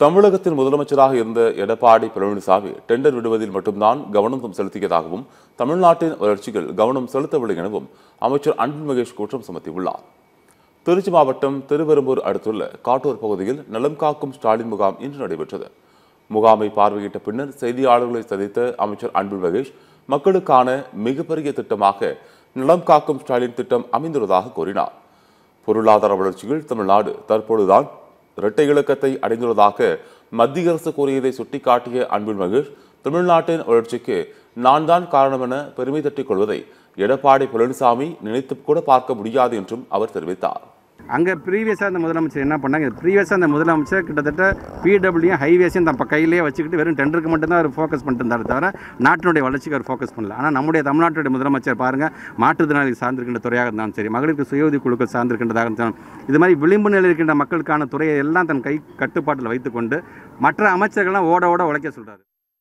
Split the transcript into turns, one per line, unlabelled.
தமிழகத்தின் முதலமைச்சராக இருந்த எடப்பாடி பழனிசாமி டெண்டர் விடுவதில் மட்டும்தான் கவனம் செலுத்தியதாகவும் தமிழ்நாட்டின் வளர்ச்சிகள் கவனம் செலுத்தவில்லை எனவும் அமைச்சர் அன்பில் மகேஷ் குற்றம் சுமத்தியுள்ளார். திருச்சி மாவட்டம் திருவெரும்பூர் அடுத்துள்ள காட்டூர் பகுதியில் நலம் காக்கும் ஸ்டாலின் முகாம் இன்று நடைபெற்றது. முகாமை பார்வையிட்ட பின்னர் செய்தியாளர்களை சந்தித்த அமைச்சர் அன்பில் மகேஷ் மக்களுக்கான மிகப்பெரிய திட்டமாக நலம் காக்கும் ஸ்டாலின் திட்டம் அமைந்துள்ளதாக கூறினார். பொருளாதார வளர்ச்சியில் தமிழ்நாடு தற்போதுதான் இரட்டை இலக்கத்தை அடைந்துள்ளதாக மத்திய அரசு கூறியதை சுட்டிக்காட்டிய அன்பில் மகேஷ், தமிழ்நாட்டின் வளர்ச்சிக்கு நான் தான் காரணம் என பெருமை தட்டிக் கொள்வதை எடப்பாடி பழனிசாமி நினைத்து கூட பார்க்க முடியாது என்றும் அவர் தெரிவித்தார்.
அங்கே ப்ரீவியஸாக அந்த முதலமைச்சர் என்ன பண்ணாங்க, ப்ரீவியஸாக அந்த முதலமைச்சர் கிட்டத்தட்ட பிடபிள்யூ ஹைவேஸையும் தப்ப கையிலேயே வச்சுக்கிட்டு வெறும் டெண்டருக்கு மட்டும்தான் அவர் ஃபோக்கஸ் பண்ணிட்டு இருந்தார் தவிர நாட்டினுடைய வளர்ச்சிக்கு அவர் ஃபோக்கஸ் பண்ணல. ஆனால் நம்முடைய தமிழ்நாட்டுடைய முதலமைச்சர் பாருங்கள், மாற்றுத்திறனாளி சார்ந்திருக்கின்ற துறையாக இருந்தாலும் சரி, மகளிருக்கு சுய உதவி குழுக்கள் சார்ந்திருக்கின்றதாக இருந்தாலும் இது மாதிரி விளிம்பு நிலையில் இருக்கின்ற மக்களுக்கான துறையை எல்லாம் தன் கை கட்டுப்பாட்டில் வைத்துக்கொண்டு மற்ற அமைச்சர்கள்லாம் ஓட உழைக்க சொல்கிறார்.